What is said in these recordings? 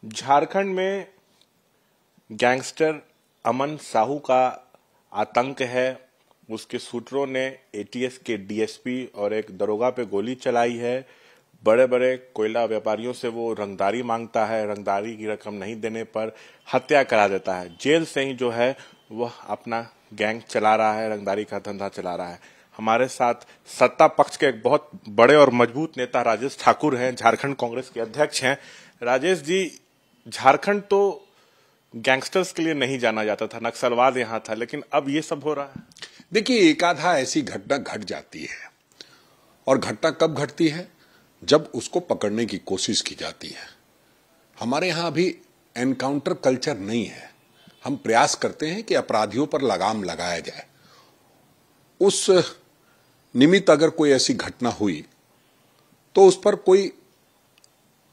झारखंड में गैंगस्टर अमन साहू का आतंक है। उसके सूत्रों ने एटीएस के डीएसपी और एक दरोगा पे गोली चलाई है। बड़े बड़े कोयला व्यापारियों से वो रंगदारी मांगता है। रंगदारी की रकम नहीं देने पर हत्या करा देता है। जेल से ही जो है वह अपना गैंग चला रहा है, रंगदारी का धंधा चला रहा है। हमारे साथ सत्ता पक्ष के एक बहुत बड़े और मजबूत नेता राजेश ठाकुर हैं, झारखंड कांग्रेस के अध्यक्ष हैं। राजेश जी, झारखंड तो गैंगस्टर्स के लिए नहीं जाना जाता था, नक्सलवाद यहाँ था, लेकिन अब ये सब हो रहा है। देखिए, एक आधा ऐसी घटना घट जाती है, और घटना कब घटती है? जब उसको पकड़ने की कोशिश की जाती है। हमारे यहां अभी एनकाउंटर कल्चर नहीं है। हम प्रयास करते हैं कि अपराधियों पर लगाम लगाया जाए। उस निमित्त अगर कोई ऐसी घटना हुई तो उस पर कोई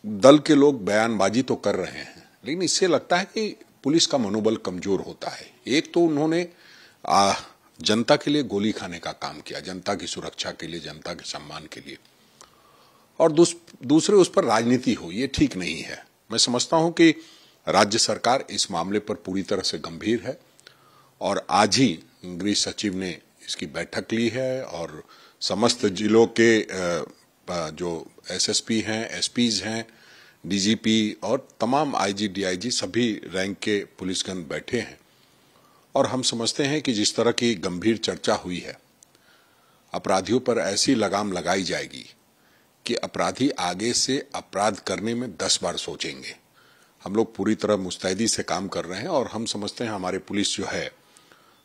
दल के लोग बयानबाजी तो कर रहे हैं, लेकिन इससे लगता है कि पुलिस का मनोबल कमजोर होता है। एक तो उन्होंने जनता के लिए गोली खाने का काम किया, जनता की सुरक्षा के लिए, जनता के सम्मान के लिए, और दूसरे उस पर राजनीति हो, ये ठीक नहीं है। मैं समझता हूं कि राज्य सरकार इस मामले पर पूरी तरह से गंभीर है, और आज ही गृह सचिव ने इसकी बैठक ली है, और समस्त जिलों के जो एसएसपी हैं, एसपीज हैं, डीजीपी और तमाम आईजी, डीआईजी, सभी रैंक के पुलिसगण बैठे हैं। और हम समझते हैं कि जिस तरह की गंभीर चर्चा हुई है, अपराधियों पर ऐसी लगाम लगाई जाएगी कि अपराधी आगे से अपराध करने में 10 बार सोचेंगे। हम लोग पूरी तरह मुस्तैदी से काम कर रहे हैं, और हम समझते हैं हमारी पुलिस जो है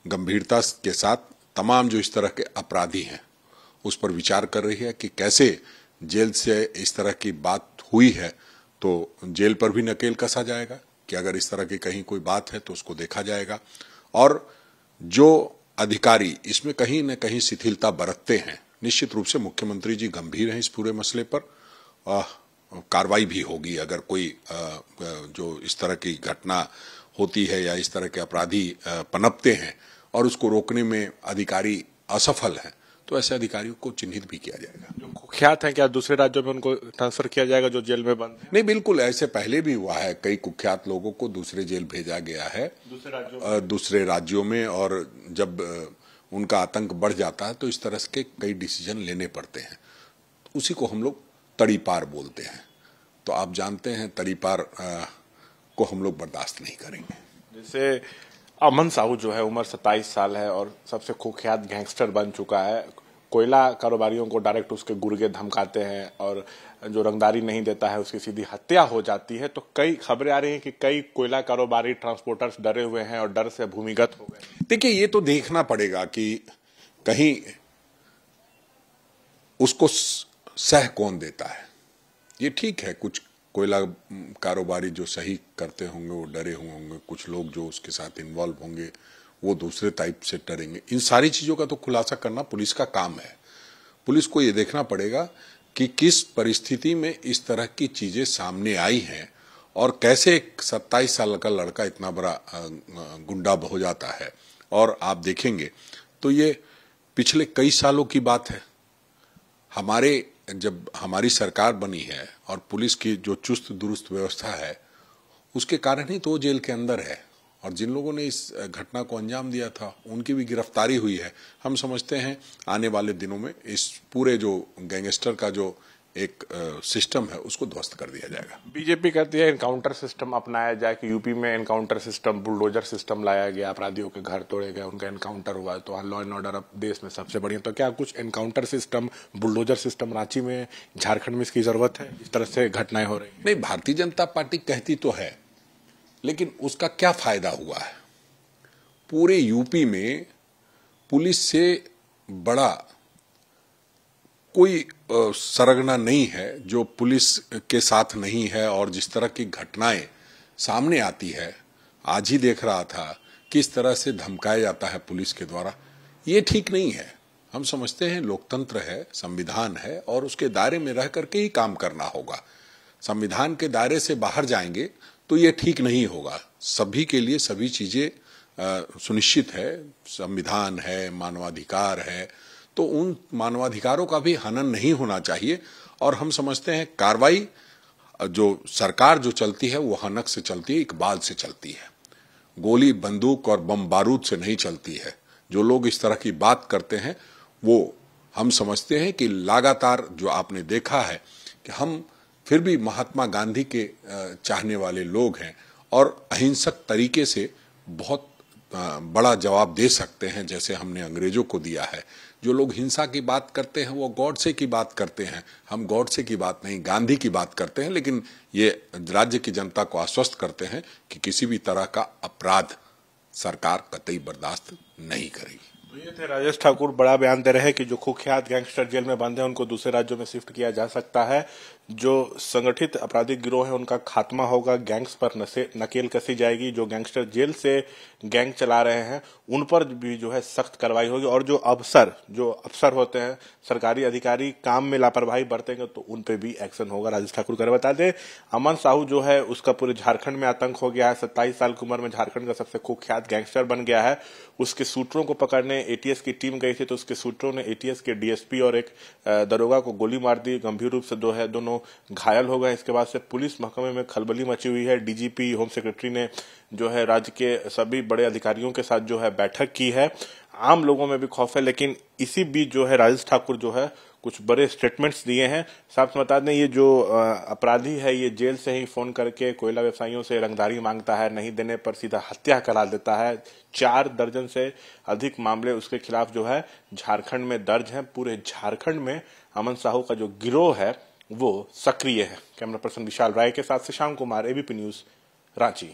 गंभीरता के साथ तमाम जो इस तरह के अपराधी हैं उस पर विचार कर रही है कि कैसे जेल से इस तरह की बात हुई है तो जेल पर भी नकेल कसा जाएगा, कि अगर इस तरह की कहीं कोई बात है तो उसको देखा जाएगा। और जो अधिकारी इसमें कहीं न कहीं शिथिलता बरतते हैं, निश्चित रूप से मुख्यमंत्री जी गंभीर हैं इस पूरे मसले पर। कार्रवाई भी होगी अगर कोई जो इस तरह की घटना होती है या इस तरह के अपराधी पनपते हैं और उसको रोकने में अधिकारी असफल हैं, तो ऐसे अधिकारियों को चिन्हित भी किया जाएगा। जो कुख्यात हैं, क्या दूसरे राज्यों में उनको ट्रांसफर किया जाएगा जो जेल में बंद है? नहीं, बिल्कुल, ऐसे पहले भी हुआ है। कई कुख्यात लोगों को दूसरे जेल भेजा गया है, दूसरे राज्यों में, और जब उनका आतंक बढ़ जाता है तो इस तरह के कई डिसीजन लेने पड़ते हैं। उसी को हम लोग तड़ीपार बोलते हैं। तो आप जानते हैं तड़ीपार को हम लोग बर्दाश्त नहीं करेंगे। जैसे अमन साहू जो है, उम्र 27 साल है और सबसे कुख्यात गैंगस्टर बन चुका है। कोयला कारोबारियों को डायरेक्ट उसके गुर्गे धमकाते हैं, और जो रंगदारी नहीं देता है उसकी सीधी हत्या हो जाती है। तो कई खबरें आ रही हैं कि कई कोयला कारोबारी ट्रांसपोर्टर्स डरे हुए हैं और डर से भूमिगत हो गए। देखिए, ये तो देखना पड़ेगा कि कहीं उसको सह कौन देता है। ये ठीक है, कुछ कोयला कारोबारी जो सही करते होंगे वो डरे हुए होंगे, कुछ लोग जो उसके साथ इन्वॉल्व होंगे वो दूसरे टाइप से डरेंगे। इन सारी चीजों का तो खुलासा करना पुलिस का काम है। पुलिस को ये देखना पड़ेगा कि किस परिस्थिति में इस तरह की चीजें सामने आई हैं, और कैसे एक 27 साल का लड़का इतना बड़ा गुंडा हो जाता है। और आप देखेंगे तो ये पिछले कई सालों की बात है। जब हमारी सरकार बनी है और पुलिस की जो चुस्त दुरुस्त व्यवस्था है, उसके कारण ही तो वो जेल के अंदर है, और जिन लोगों ने इस घटना को अंजाम दिया था उनकी भी गिरफ्तारी हुई है। हम समझते हैं आने वाले दिनों में इस पूरे जो गैंगस्टर का जो एक सिस्टम है उसको ध्वस्त कर दिया जाएगा। बीजेपी कहती है एनकाउंटर सिस्टम अपनाया जाए, कि यूपी में एनकाउंटर सिस्टम, बुलडोजर सिस्टम लाया गया, अपराधियों के घर तोड़े गए, उनका एनकाउंटर हुआ, तो लॉ एंड ऑर्डर अब देश में सबसे बढ़िया। तो क्या कुछ encounter system, bulldozer system Ranchi में, झारखंड में इसकी जरूरत है? इस तरह से घटनाएं हो रही हैं। नहीं, भारतीय जनता पार्टी कहती तो है, लेकिन उसका क्या फायदा हुआ है? पूरे यूपी में पुलिस से बड़ा कोई सरगना नहीं है जो पुलिस के साथ नहीं है। और जिस तरह की घटनाएं सामने आती है, आज ही देख रहा था किस तरह से धमकाया जाता है पुलिस के द्वारा, ये ठीक नहीं है। हम समझते हैं लोकतंत्र है, संविधान है, और उसके दायरे में रह करके ही काम करना होगा। संविधान के दायरे से बाहर जाएंगे तो ये ठीक नहीं होगा। सभी के लिए सभी चीजें सुनिश्चित है, संविधान है, मानवाधिकार है, तो उन मानवाधिकारों का भी हनन नहीं होना चाहिए। और हम समझते हैं कार्रवाई जो सरकार जो चलती है वो हनक से चलती है, इकबाल से चलती है, गोली बंदूक और बम बारूद से नहीं चलती है। जो लोग इस तरह की बात करते हैं वो हम समझते हैं कि लगातार जो आपने देखा है कि हम फिर भी महात्मा गांधी के चाहने वाले लोग हैं और अहिंसक तरीके से बहुत बड़ा जवाब दे सकते हैं, जैसे हमने अंग्रेजों को दिया है। जो लोग हिंसा की बात करते हैं वो गॉडसे की बात करते हैं, हम गॉडसे की बात नहीं गांधी की बात करते हैं। लेकिन ये राज्य की जनता को आश्वस्त करते हैं कि किसी भी तरह का अपराध सरकार कतई बर्दाश्त नहीं करेगी। तो ये थे राजेश ठाकुर, बड़ा बयान दे रहे हैं कि जो कुख्यात गैंगस्टर जेल में बंद हैं उनको दूसरे राज्यों में शिफ्ट किया जा सकता है। जो संगठित आपराधिक गिरोह है उनका खात्मा होगा, गैंग्स पर नकेल कसी जाएगी। जो गैंगस्टर जेल से गैंग चला रहे हैं उन पर भी जो है सख्त कार्रवाई होगी। और जो अफसर होते हैं, सरकारी अधिकारी काम में लापरवाही बरतेंगे तो उन पे भी एक्शन होगा। राजेश ठाकुर कर बता दें, अमन साहू जो है उसका पूरे झारखंड में आतंक हो गया है। 27 साल की उम्र में झारखंड का सबसे कुख्यात गैंगस्टर बन गया है। उसके सूत्रों को पकड़ने एटीएस की टीम गई थी तो उसके सूत्रों ने एटीएस के डीएसपी और एक दरोगा को गोली मार दी। गंभीर रूप से दोनों घायल हो गए। इसके बाद से पुलिस महकमे में खलबली मची हुई है। डीजीपी, होम सेक्रेटरी ने जो है राज्य के सभी बड़े अधिकारियों के साथ जो है बैठक की है। आम लोगों में भी खौफ है, लेकिन इसी बीच जो है राजेश ठाकुर जो है कुछ बड़े स्टेटमेंट्स दिए हैं। साथ बता दें, ये जो अपराधी है ये जेल से ही फोन करके कोयला व्यवसायियों से रंगदारी मांगता है, नहीं देने पर सीधा हत्या करा देता है। 4 दर्जन से अधिक मामले उसके खिलाफ जो है झारखंड में दर्ज हैं। पूरे झारखंड में अमन साहू का जो गिरोह है वो सक्रिय है। कैमरा पर्सन विशाल राय के साथ शशांक कुमार, एबीपी न्यूज, रांची।